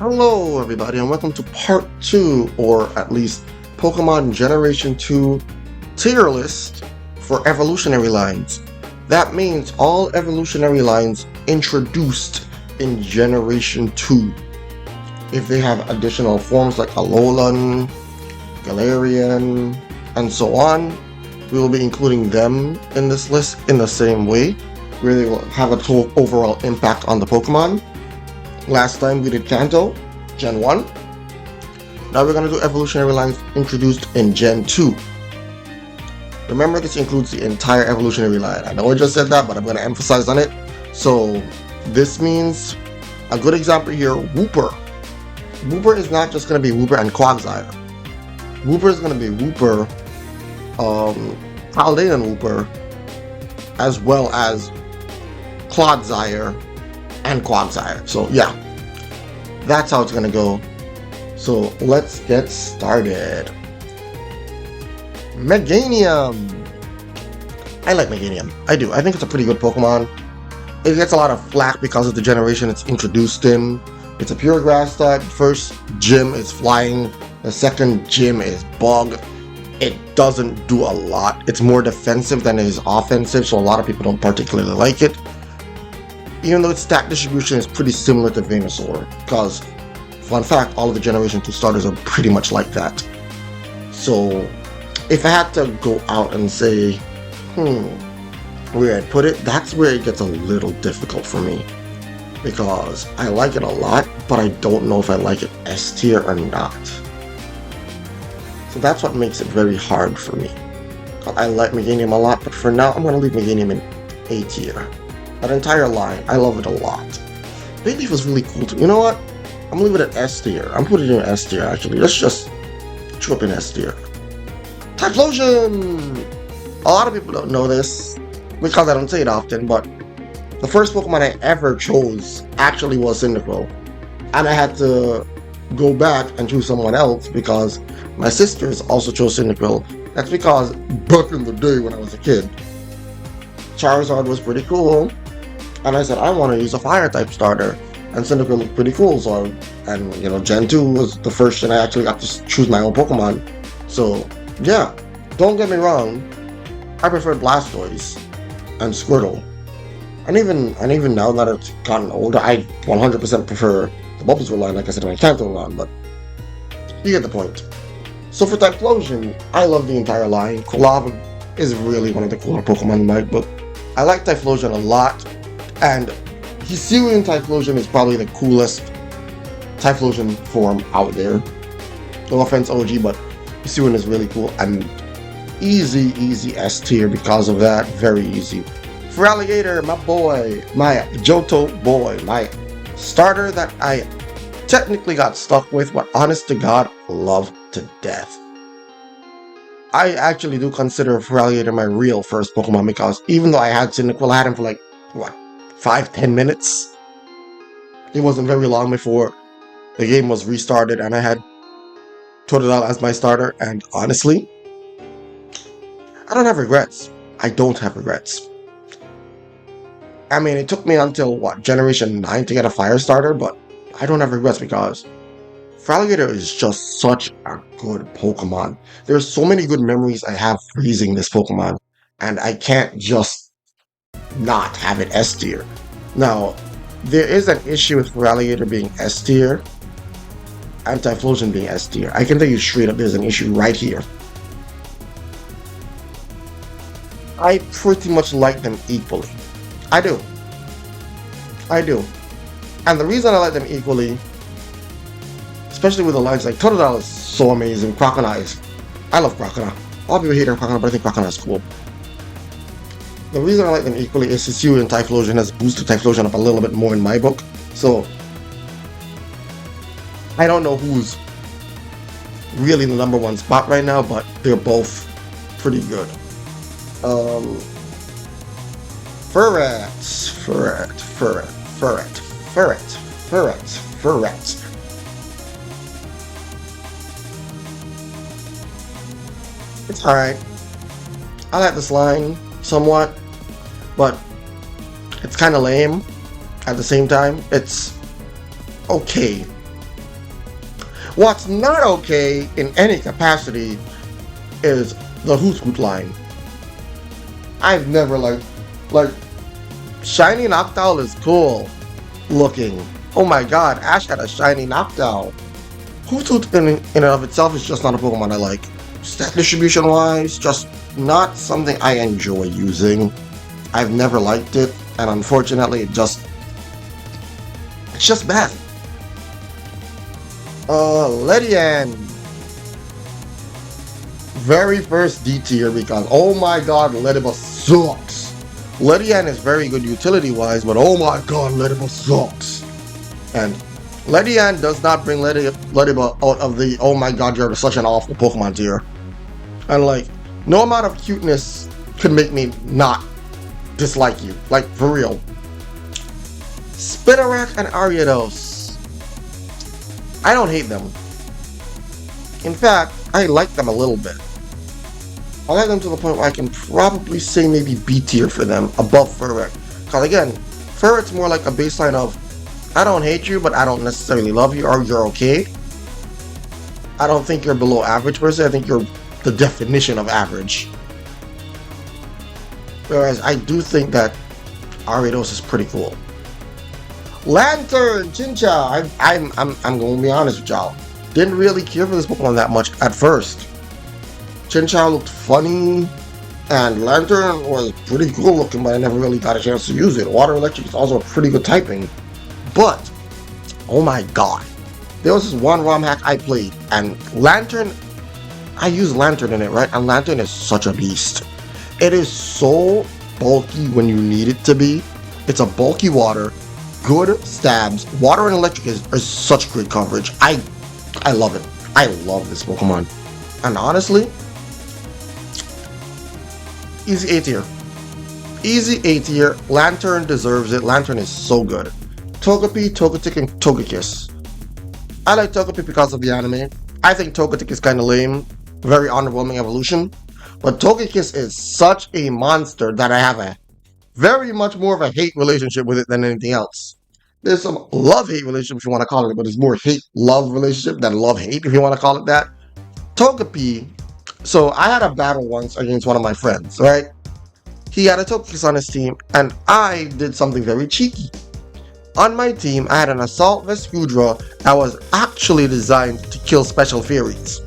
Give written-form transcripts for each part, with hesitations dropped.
Hello everybody and welcome to part 2, or at least Pokemon Generation 2 tier list for evolutionary lines. That means all evolutionary lines introduced in Generation 2. If they have additional forms like Alolan, Galarian, and so on, we will be including them in this list in the same way, where they will have a total overall impact on the Pokemon. Last time we did Kanto, Gen 1. Now we're going to do evolutionary lines introduced in Gen 2. Remember, this includes the entire evolutionary line. I know I just said that, but I'm going to emphasize on it. So this means, a good example here, Wooper. Wooper is not just going to be Wooper and Quagsire. Wooper is going to be Wooper, Chaldean Wooper, as well as Clodsire and Quagsire. So yeah, that's how it's gonna go. So let's get started. Meganium. I like Meganium. I do. I think it's a pretty good Pokemon. It gets a lot of flack because of the generation it's introduced in. It's a pure grass type. First gym is flying. The second gym is bug. It doesn't do a lot. It's more defensive than it is offensive, so a lot of people don't particularly like it. Even though its stat distribution is pretty similar to Venusaur, because, fun fact, all of the Generation 2 starters are pretty much like that. So, if I had to go out and say, where I'd put it, that's where it gets a little difficult for me. Because I like it a lot, but I don't know if I like it S tier or not. So that's what makes it very hard for me. I like Meganium a lot, but for now, I'm going to leave Meganium in A tier. That entire line, I love it a lot. Bayleaf was really cool too. You know what? I'm gonna leave it at S tier. I'm putting it in S tier actually. Let's just chew up in S tier. Typhlosion! A lot of people don't know this because I don't say it often, but the first Pokemon I ever chose actually was Cyndaquil. And I had to go back and choose someone else because my sisters also chose Cyndaquil. That's because back in the day when I was a kid, Charizard was pretty cool. And I said, I want to use a fire-type starter. And Cyndaquil looked pretty cool, so, and you know, Gen 2 was the first gen I actually got to choose my own Pokemon. So, yeah, don't get me wrong, I prefer Blastoise and Squirtle. And even now that it's gotten older, I 100% prefer the Bulbasaur line, like I said in my Kanto run, but you get the point. So for Typhlosion, I love the entire line. Kulava is really one of the cooler Pokemon in my book. I like Typhlosion a lot. And Hisuian Typhlosion is probably the coolest Typhlosion form out there. No offense, OG, but Hisuian is really cool. And easy S tier because of that. Very easy. For Alligator, my boy, my Johto boy, my starter that I technically got stuck with, but honest to God, love to death. I actually do consider Feraligatr my real first Pokemon because even though I had Cyndaquil, I had him for like, what, 5-10 minutes? It wasn't very long before the game was restarted and I had Totodile as my starter, and honestly, I don't have regrets. I don't have regrets. I mean, it took me until, what, Generation 9 to get a fire starter, but I don't have regrets because Feraligatr is just such a good Pokemon. There's so many good memories I have freezing this Pokemon, and I can't just not have it S tier. Now, there is an issue with Feraligatr being S tier and Typhlosion being S tier. I can tell you straight up there's an issue right here. I pretty much like them equally. I do. And the reason I like them equally, especially with the lines like Totodile is so amazing, Croconaw I love Croconaw. A lot of people hate Croconaw, but I think Croconaw is cool. The reason I like them equally is Hisuian Typhlosion has boosted Typhlosion up a little bit more in my book. So, I don't know who's really the number one spot right now, but they're both pretty good. Ferret. It's alright. I like this line somewhat, but it's kind of lame at the same time. It's okay. What's not okay in any capacity is the Hoot line. I've never like shiny Noctowl is cool looking. Oh my god, Ash had a shiny Noctowl. Hoot in and of itself is just not a Pokemon I like. Stat distribution wise, just not something I enjoy using. I've never liked it, and unfortunately it's just bad. Ledian. Very first D tier because oh my god, Ledibus sucks. Ledian is very good utility wise, but oh my god, Ledibus sucks. And Ledian does not bring Ledibus out of the oh my god, you're such an awful Pokemon tier. And like, no amount of cuteness could make me not dislike you. Like, for real. Spinarak and Ariados. I don't hate them. In fact, I like them a little bit. I like them to the point where I can probably say maybe B tier for them, above Furret. Because again, Furret's more like a baseline of, I don't hate you, but I don't necessarily love you, or you're okay. I don't think you're below average per se, I think you're the definition of average. Whereas I do think that Ariados is pretty cool. Lantern, Chincha. I'm going to be honest with y'all. Didn't really care for this Pokemon that much at first. Chincha looked funny, and Lantern was pretty cool looking, but I never really got a chance to use it. Water Electric is also a pretty good typing. But, oh my god. There was this one ROM hack I played, and Lantern, I used Lantern in it, right? And Lantern is such a beast. It is so bulky when you need it to be. It's a bulky water, good stabs. Water and Electric is such great coverage. I love it. I love this Pokemon. And honestly, easy A tier. Easy A tier. Lantern deserves it. Lantern is so good. Togepi, Togetic, and Togekiss. I like Togepi because of the anime. I think Togetic is kind of lame. Very underwhelming evolution. But Togekiss is such a monster that I have a very much more of a hate relationship with it than anything else. There's some love-hate relationship if you want to call it, but it's more hate-love relationship than love-hate if you want to call it that. Togepi. So I had a battle once against one of my friends, right? He had a Togekiss on his team, and I did something very cheeky. On my team, I had an Assault Vest Goodra that was actually designed to kill special fairies.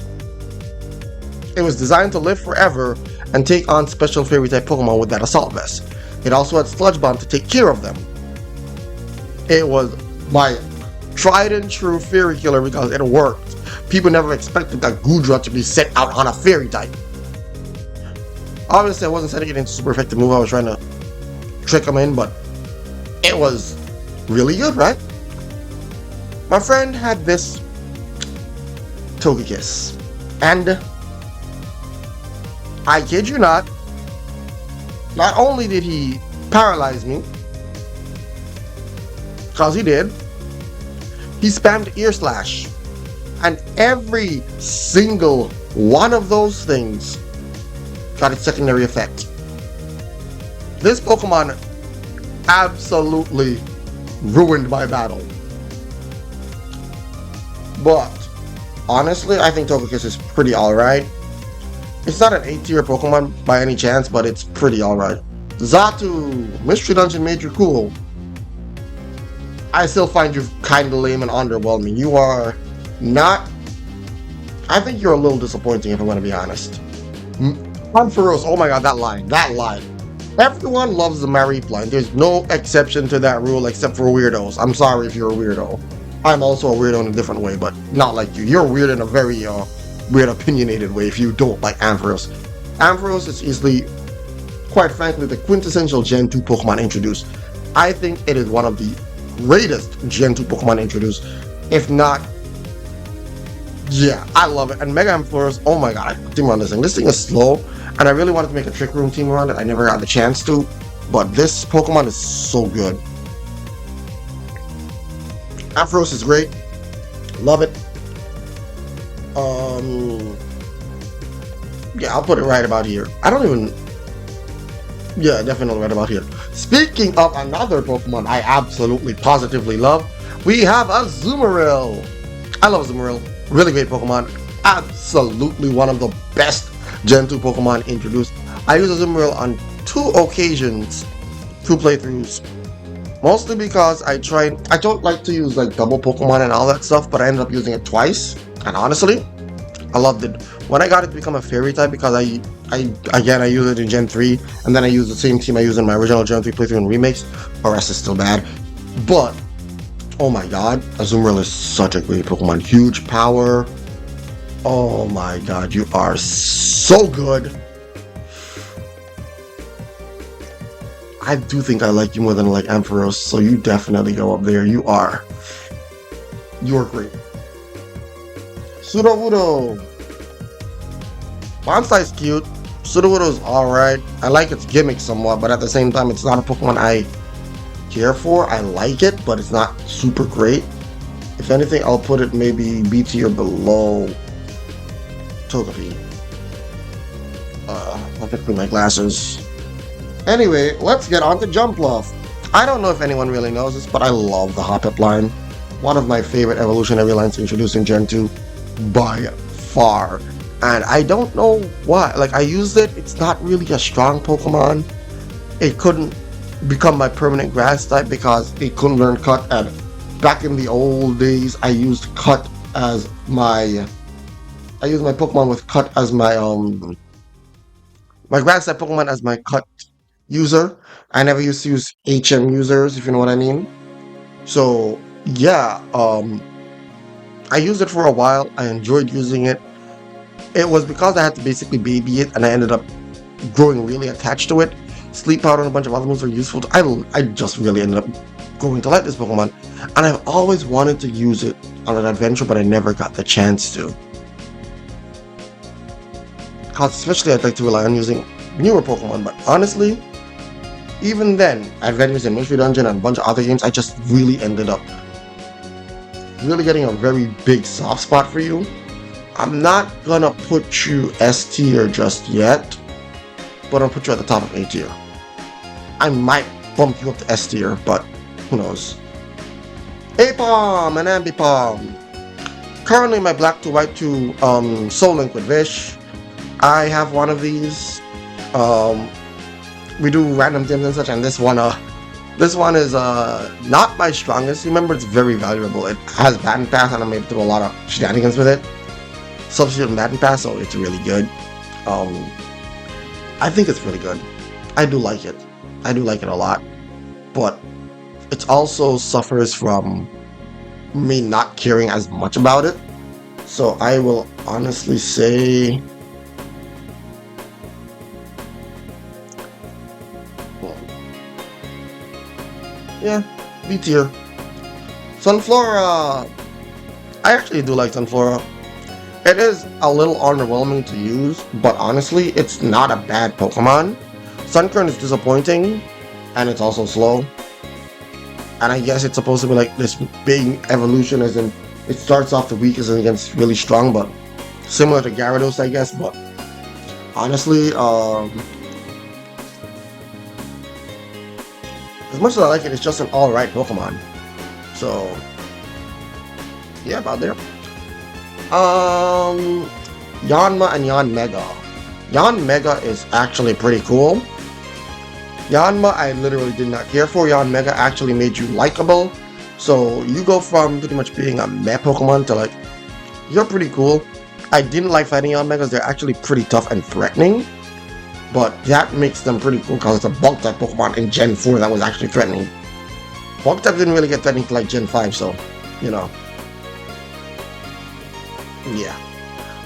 It was designed to live forever and take on special fairy type Pokemon with that Assault Vest. It also had Sludge Bomb to take care of them. It was my tried and true fairy killer because it worked. People never expected that Goodra to be set out on a fairy type. Obviously I wasn't setting it into super effective move, I was trying to trick him in, but it was really good, right? My friend had this Togekiss, and I kid you not only did he paralyze me, because he did, he spammed Ear Slash, and every single one of those things got its secondary effect. This Pokemon absolutely ruined my battle. But honestly, I think Togekiss is pretty alright. It's not an A tier Pokemon by any chance, but it's pretty alright. Xatu, Mystery Dungeon made you cool. I still find you kinda lame and underwhelming. You are not... I think you're a little disappointing if I'm gonna be honest. Ampharos, oh my god, that line. Everyone loves the Marip line. There's no exception to that rule except for weirdos. I'm sorry if you're a weirdo. I'm also a weirdo in a different way, but not like you. You're weird in a very weird opinionated way if you don't like Ampharos. Ampharos is easily, quite frankly, the quintessential Gen 2 Pokemon introduced. I think it is one of the greatest Gen 2 Pokemon introduced. If not, yeah, I love it. And Mega Ampharos, oh my god, I put team around this thing. This thing is slow, and I really wanted to make a Trick Room team around it. I never got the chance to, but this Pokemon is so good. Ampharos is great. Love it. Yeah, I'll put it right about here. Yeah, definitely right about here. Speaking of another Pokemon I absolutely positively love, we have Azumarill. I love Azumarill. Really great Pokemon. Absolutely one of the best Gen 2 Pokemon introduced. I used Azumarill on 2 occasions, 2 playthroughs. Mostly because I don't like to use like double Pokemon and all that stuff, but I ended up using it twice. And honestly, I loved it. When I got it to become a fairy type, because I use it in Gen 3, and then I use the same team I used in my original Gen 3 playthrough and remakes. The rest is still bad. But, oh my god, Azumarill is such a great Pokemon. Huge power. Oh my god, you are so good. I do think I like you more than I like Ampharos, so you definitely go up there. You're great. Sudowoodo. Bonsai's cute. Sudowoodo's alright. I like its gimmick somewhat, but at the same time, it's not a Pokemon I care for. I like it, but it's not super great. If anything, I'll put it maybe B tier below Togepi. I'll have to clean my glasses. Anyway, let's get on to Jumpluff. I don't know if anyone really knows this, but I love the Hoppip line. One of my favorite evolutionary lines introduced in Gen 2 by far. And I don't know why. Like, I used it. It's not really a strong Pokemon. It couldn't become my permanent grass type because it couldn't learn Cut. And back in the old days, I used Cut as my... I used my Pokemon with Cut as my grass type Pokemon as my Cut user. I never used to use HM users, if you know what I mean. So, yeah, I used it for a while. I enjoyed using it. It was because I had to basically baby it, and I ended up growing really attached to it. Sleep Powder and a bunch of other moves are useful. I just really ended up growing to like this Pokemon, and I've always wanted to use it on an adventure, but I never got the chance to. Because especially I'd like to rely on using newer Pokemon, but honestly, even then, adventures in Mystery Dungeon and a bunch of other games, I just really ended up really getting a very big soft spot for you. I'm not gonna put you S tier just yet, but I'll put you at the top of A tier. I might bump you up to S tier, but who knows. Apom and Ambipom. Currently my Black to White 2 Soul Link with Vish. I have one of these. We do random gyms and such, and this one is not my strongest. Remember, it's very valuable. It has Battle Pass, and I'm able to do a lot of shenanigans with it. Substitute Battle Pass, so it's really good. I think it's really good. I do like it. I do like it a lot, but it also suffers from me not caring as much about it. So I will honestly say, yeah, B tier. Sunflora. I actually do like Sunflora. It is a little underwhelming to use, but honestly, it's not a bad Pokemon. Sunkern is disappointing, and it's also slow. And I guess it's supposed to be like this big evolution, as in it starts off the weakest and gets really strong, but similar to Gyarados, I guess. But honestly, as much as I like it, it's just an alright Pokemon. So, yeah, about there. Yanma and Yanmega. Yanmega is actually pretty cool. Yanma I literally did not care for. Yanmega actually made you likable. So you go from pretty much being a meh Pokemon to like, you're pretty cool. I didn't like fighting Yanmegas. They're actually pretty tough and threatening. But that makes them pretty cool because it's a bulk type Pokemon in Gen 4 that was actually threatening. Bulk type didn't really get threatening to like Gen 5, so, you know. Yeah.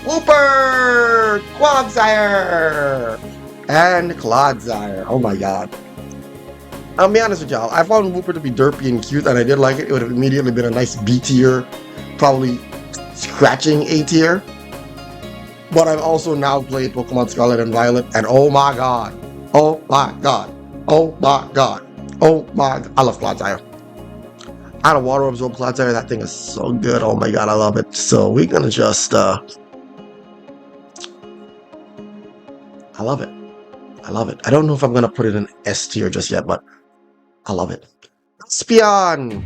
Wooper! Quagsire! And Clodsire. Oh my god. I'll be honest with y'all, I found Wooper to be derpy and cute, and I did like it. It would have immediately been a nice B tier, probably scratching A tier. But I've also now played Pokemon Scarlet and Violet, and oh my god. Oh my god. Oh my god. Oh my god. I love Clodsire. I had a water absorb Clodsire. That thing is so good. Oh my god, I love it. So we're gonna just I love it. I love it. I don't know if I'm gonna put it in S tier just yet, but I love it. Spion!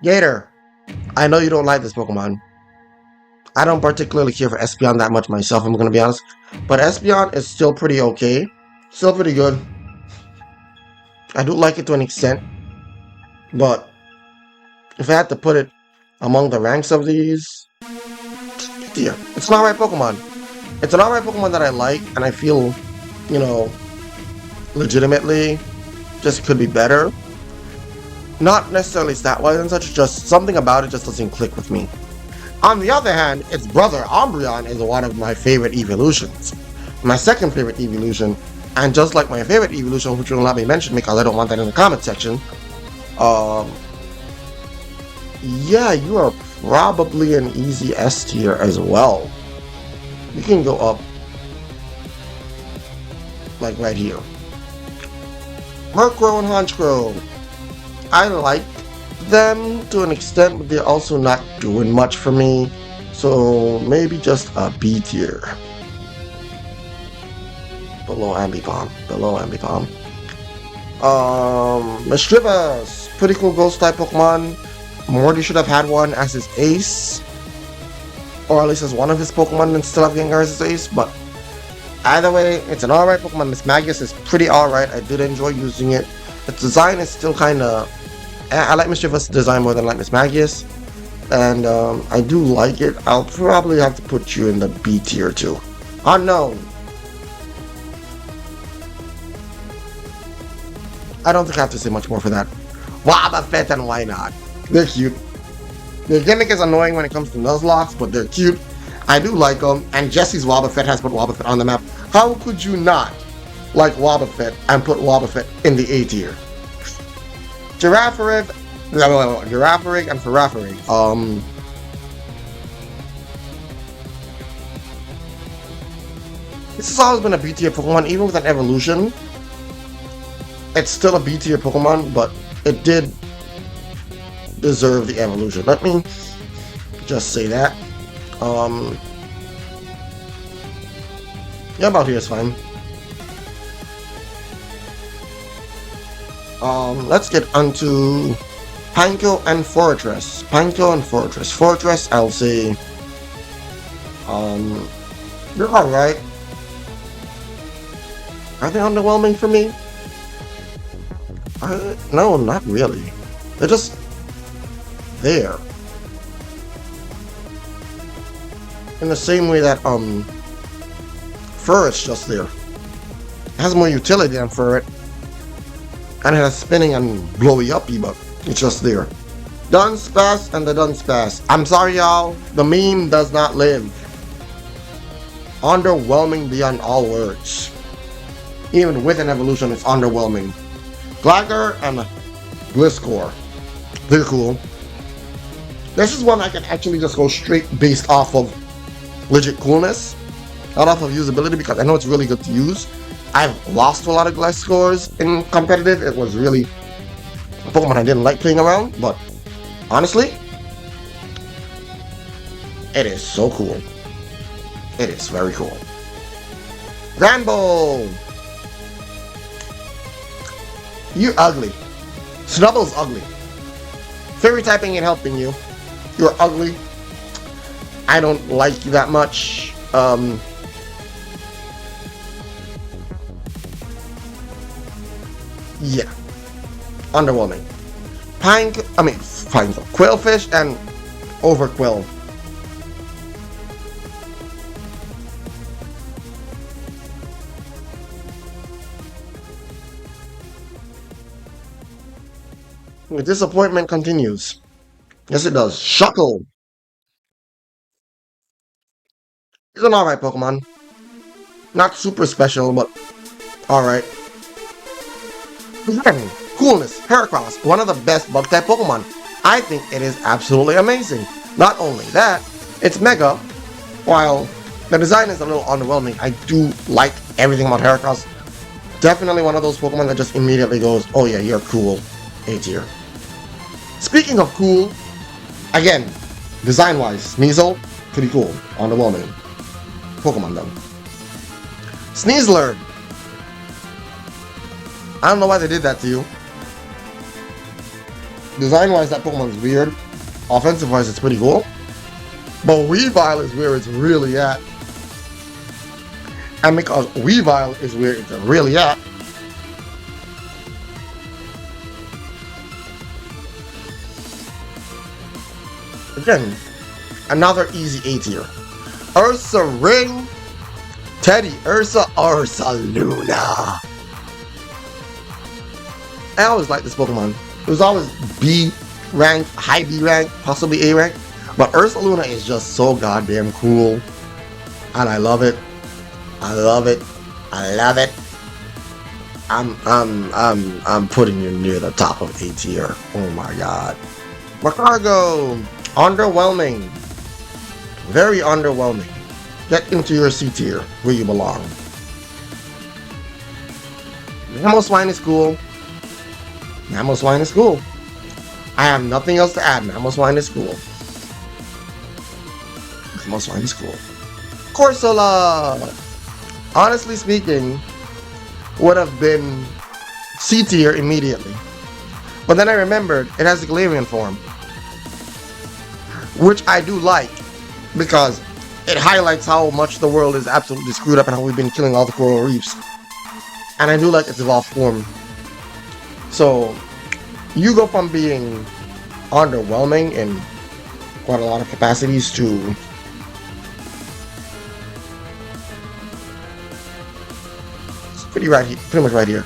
Gator. I know you don't like this Pokemon. I don't particularly care for Espeon that much myself, I'm gonna be honest. But Espeon is still pretty okay. Still pretty good. I do like it to an extent. But if I had to put it among the ranks of these, yeah, it's an alright Pokemon. It's an alright Pokemon that I like, and I feel, you know, legitimately just could be better. Not necessarily stat-wise and such, just something about it just doesn't click with me. On the other hand, its brother Umbreon is one of my favorite evolutions. My second favorite evolution, and just like my favorite evolution, which will not be mentioned because I don't want that in the comment section, um, yeah, you are probably an easy S tier as well. You can go up, like right here. Murkrow and Honchkrow. I like them to an extent, but they're also not doing much for me. So maybe just a B tier. Below Ambipom. Below Ambipom. Mischievous. Pretty cool ghost type Pokemon. Morty should have had one as his ace. Or at least as one of his Pokemon and still have Gengar as his ace. But either way, it's an alright Pokemon. Miss Magius is pretty alright. I did enjoy using it. Its design is still kinda... I like Mischievous design more than I like Miss Magius. And I do like it. I'll probably have to put you in the B tier too. Unknown. I don't think I have to say much more for that. Wobbuffet and why not? They're cute. Their gimmick is annoying when it comes to Nuzlocke, but they're cute. I do like them, and Jesse's Wobbuffet has put Wobbuffet on the map. How could you not like Wobbuffet and put Wobbuffet in the A tier? Girafarig and Farafari. This has always been a B tier Pokemon, even with an evolution. It's still a B tier Pokemon, but it did deserve the evolution. Let me just say that. Yeah, about here is fine. Let's get onto Pineco and Fortress. Pineco and Fortress. Fortress, I'll say, you're alright. Are they underwhelming for me? No, not really. They're just there. In the same way that, Furret's just there. It has more utility than Furret. And it has spinning and blowy uppy, but it's just there. Dunsparce and the Dunsparce. I'm sorry, y'all. The meme does not live. Underwhelming beyond all words. Even with an evolution, it's underwhelming. Gligar and Gliscor. They're cool. This is one I can actually just go straight based off of legit coolness. Not off of usability, because I know it's really good to use. I've lost a lot of Gliscors in competitive. It was really a Pokemon I didn't like playing around, but honestly, it is so cool. It is very cool. Granbull! You ugly. Snubble's ugly. Fairy typing ain't helping you. You're ugly. I don't like you that much. Yeah. Underwhelming. Quillfish and Overquill. The disappointment continues. Yes, it does. Shuckle. He's an alright Pokemon. Not super special, but alright. Again, coolness, Heracross, one of the best bug-type Pokemon. I think it is absolutely amazing. Not only that, it's Mega. While the design is a little underwhelming, I do like everything about Heracross. Definitely one of those Pokemon that just immediately goes, oh yeah, you're cool. A tier. Speaking of cool, again, design-wise, Sneasel, pretty cool. Underwhelming. Pokemon though. Sneasler. I don't know why they did that to you. Design-wise, that Pokemon's weird. offensive wise, it's pretty cool. But Weavile is where it's really at. And because Weavile is where it's really at, again, another easy A tier. Ursa Ring, Teddy Ursa, Luna. I always liked this Pokemon. It was always B rank, high B rank, possibly A rank. But Ursa Luna is just so goddamn cool. And I love it. I love it. I love it. I'm putting you near the top of A tier. Oh my god. Macargo, underwhelming. Very underwhelming. Get into your C tier where you belong. Mamoswine is cool. Mamoswine is cool. I have nothing else to add. Mamoswine is cool. Mamoswine is cool. Corsola, honestly speaking, would have been C tier immediately. But then I remembered it has the Galarian form, which I do like because it highlights how much the world is absolutely screwed up and how we've been killing all the coral reefs. And I do like its evolved form. So you go from being underwhelming in quite a lot of capacities to pretty much right here.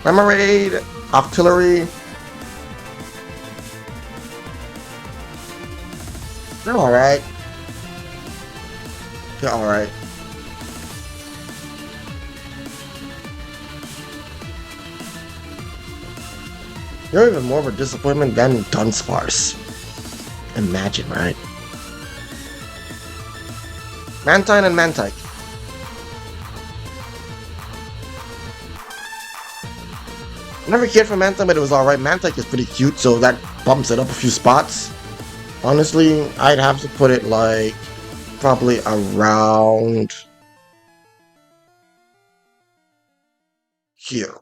Remoraid, Octillery. They're alright. They're alright. You're even more of a disappointment than Dunsparce. Imagine, right? Mantine and Mantike. Never cared for Mantine, but it was alright. Mantike is pretty cute, so that bumps it up a few spots. Honestly, I'd have to put it like probably around here.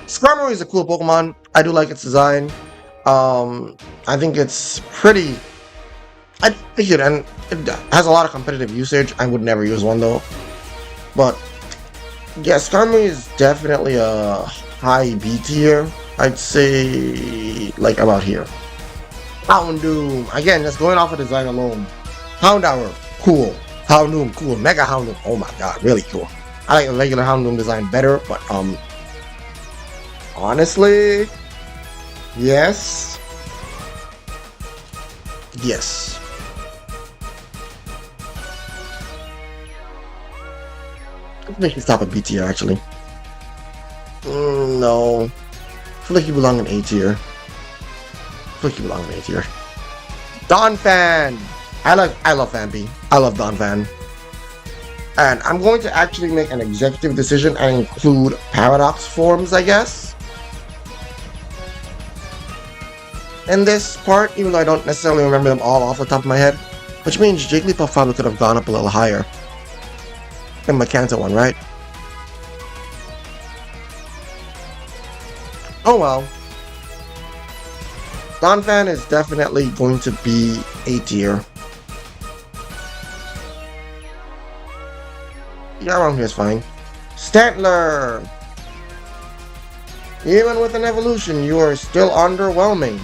Skarmory is a cool Pokemon. I do like its design. I think it's pretty. I think it has a lot of competitive usage. I would never use one though. But yeah, Skarmory is definitely a high B tier. I'd say like about here. Houndoom, again, just going off of design alone. Houndour, cool. Houndoom, cool. Mega Houndoom, oh my god, really cool. I like the regular Houndoom design better, but honestly, yes. Yes. Let's make you stop at B tier, actually. No. I feel like you belong in A tier. I feel like you belong in A tier. Donphan! I love Phanpy. I love Donphan. And I'm going to actually make an executive decision and include Paradox forms, I guess. In this part, even though I don't necessarily remember them all off the top of my head. Which means Jigglypuff probably could have gone up a little higher. And my Kanto one, right? Oh well. Donphan is definitely going to be A tier. Yeah, around here is fine. Stantler! Even with an evolution, you are still underwhelming.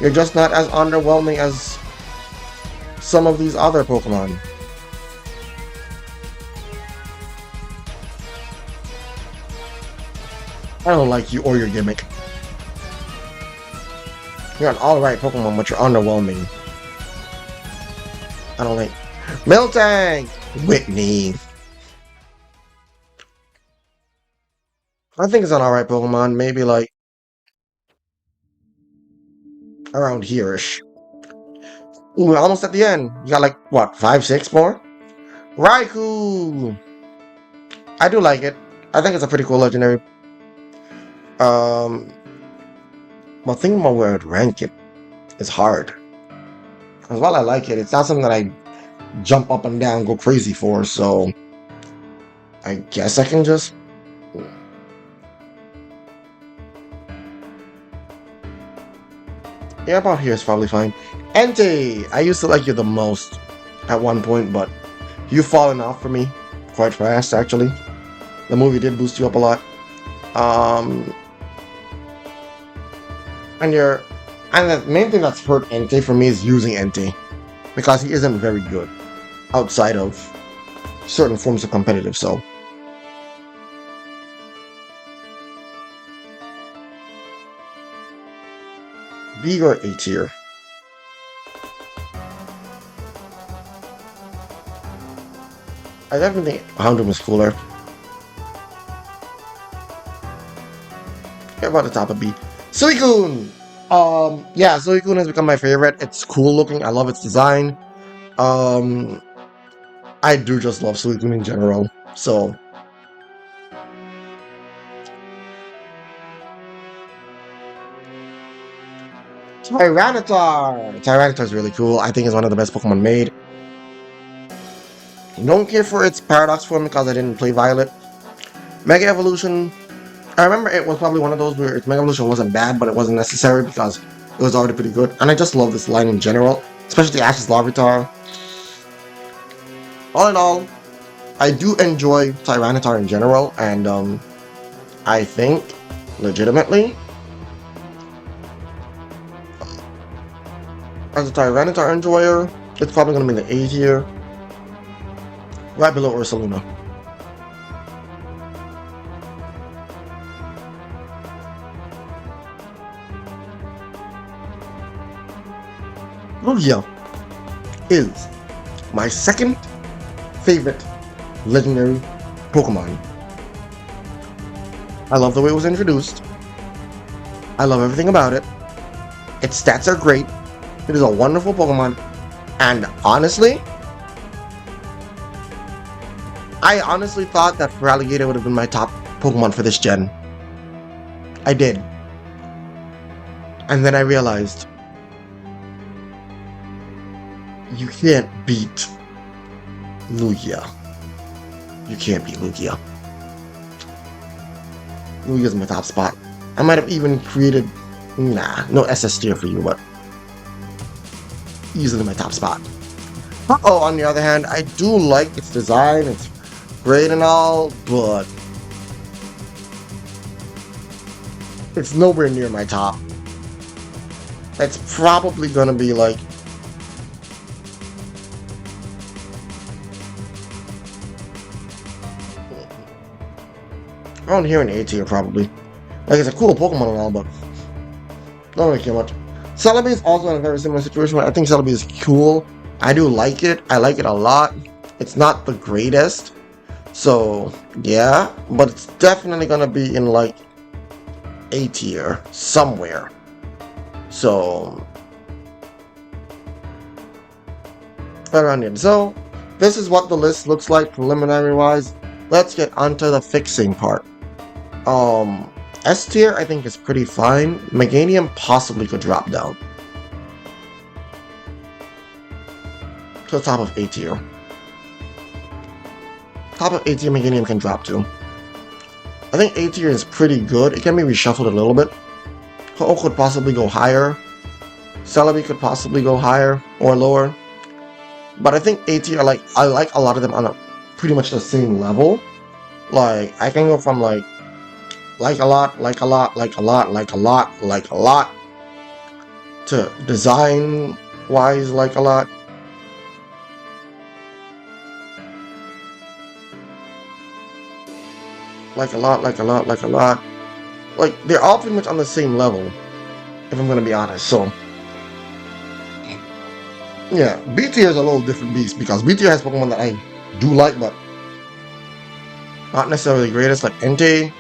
You're just not as underwhelming as some of these other Pokemon. I don't like you or your gimmick. You're an alright Pokemon, but you're underwhelming. I don't like... Miltank! Whitney. I think it's an alright Pokemon, maybe like... around here-ish. Ooh, we're almost at the end. You got like, what, 5, 6 more? Raikou! I do like it. I think it's a pretty cool legendary. Well, thinking about where I'd rank it is hard. Because while I like it, it's not something that I jump up and down, go crazy for, so... I guess I can just... Yeah, about here is probably fine. Entei, I used to like you the most at one point, but you've fallen off for me quite fast, actually. The movie did boost you up a lot. Um, and you're, and the main thing that's hurt Entei for me is using Entei because he isn't very good outside of certain forms of competitive. So B or A tier. I definitely think Houndoom is cooler. How about the top of B? Suicune! Yeah, Suicune has become my favorite. It's cool looking. I love its design. Um, I do just love Suicune in general. So, Tyranitar! Tyranitar is really cool. I think it's one of the best Pokemon made. Don't care for its Paradox form because I didn't play Violet. Mega Evolution. I remember it was probably one of those where its Mega Evolution wasn't bad, but it wasn't necessary because it was already pretty good. And I just love this line in general, especially Ash's Larvitar. All in all, I do enjoy Tyranitar in general, and I think, legitimately, as a Tyranitar enjoyer, it's probably going to be the A tier, right below Ursaluna. Lugia is my second favorite legendary Pokemon. I love the way it was introduced. I love everything about it. Its stats are great. It is a wonderful Pokemon. And honestly, I honestly thought that Feraligatr would have been my top Pokemon for this gen. I did. And then I realized, you can't beat Lugia. You can't beat Lugia. Lugia's my top spot. I might have even created, no SS tier for you, but easily my top spot. Oh, on the other hand, I do like its design. It's great and all, but it's nowhere near my top. It's probably gonna be like around here in A tier, probably. Like, it's a cool Pokemon and all, but don't really care much. Celebi is also in a very similar situation. I think Celebi is cool. I do like it. I like it a lot. It's not the greatest. So, yeah. But it's definitely going to be in, like, A tier somewhere. So, right around here. So, this is what the list looks like preliminary-wise. Let's get onto the fixing part. S tier I think is pretty fine. Meganium possibly could drop down to the top of A tier. Top of A tier Meganium can drop to. I think A tier is pretty good. It can be reshuffled a little bit. Ho-Oh could possibly go higher. Celebi could possibly go higher or lower. But I think A tier, I like a lot of them on a pretty much the same level. Like, I can go from like a lot, like a lot, like a lot, like a lot, like a lot, to design-wise, like a lot. Like a lot, like a lot, like a lot. Like, they're all pretty much on the same level, if I'm gonna be honest, so. Yeah, B tier is a little different beast, because B tier has Pokemon that I do like, but not necessarily the greatest, like Entei.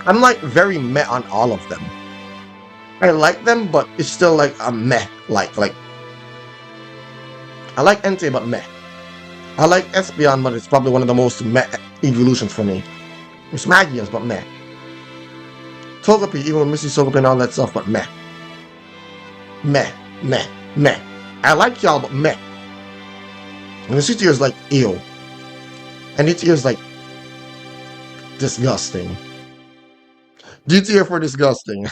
I'm like very meh on all of them. I like them, but it's still like a meh. Like I like Entei, but meh. I like Espeon, but it's probably one of the most meh evolutions for me. It's Magius, but meh. Togepi, even with Misty Togepi and all that stuff, but meh. Meh, meh, meh. I like y'all, but meh. And the C tier is like ew. And D tier is like disgusting. D tier for disgusting.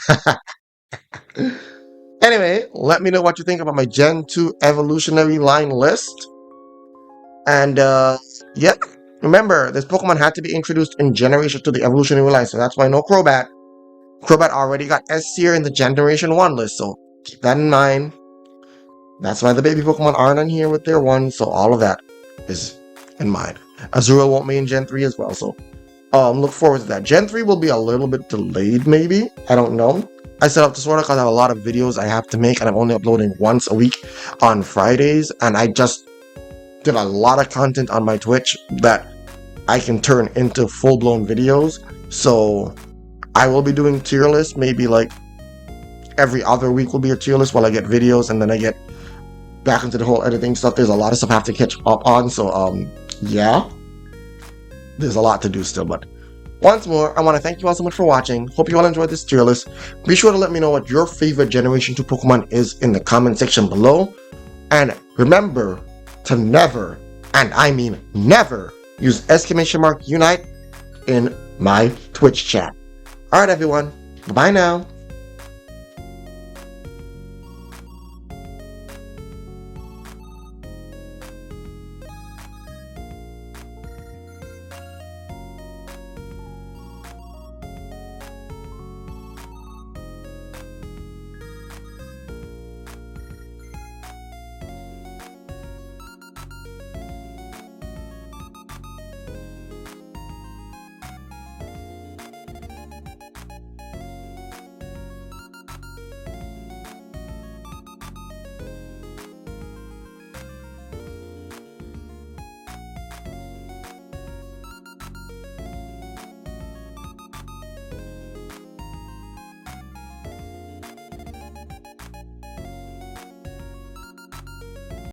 Anyway, let me know what you think about my Gen 2 evolutionary line list. And yeah, remember, this Pokemon had to be introduced in Generation to the evolutionary line, so that's why no Crobat. Crobat already got S tier in the Generation 1 list, so keep that in mind. That's why the baby Pokemon aren't on here with their one, so all of that is in mind. Azurill won't be in Gen 3 as well, so look forward to that. Gen 3 will be a little bit delayed, maybe. I don't know. I set up this order because I have a lot of videos I have to make, and I'm only uploading once a week on Fridays, and I just did a lot of content on my Twitch that I can turn into full-blown videos. So I will be doing tier lists, maybe like every other week will be a tier list while I get videos, and then I get back into the whole editing stuff. There's a lot of stuff I have to catch up on, so yeah, there's a lot to do still. But once more, I want to thank you all so much for watching. Hope you all enjoyed this tier list. Be sure to let me know what your favorite Generation 2 Pokemon is in the comment section below. And remember to never, and I mean never, use !Unite in my Twitch chat. Alright everyone, bye now.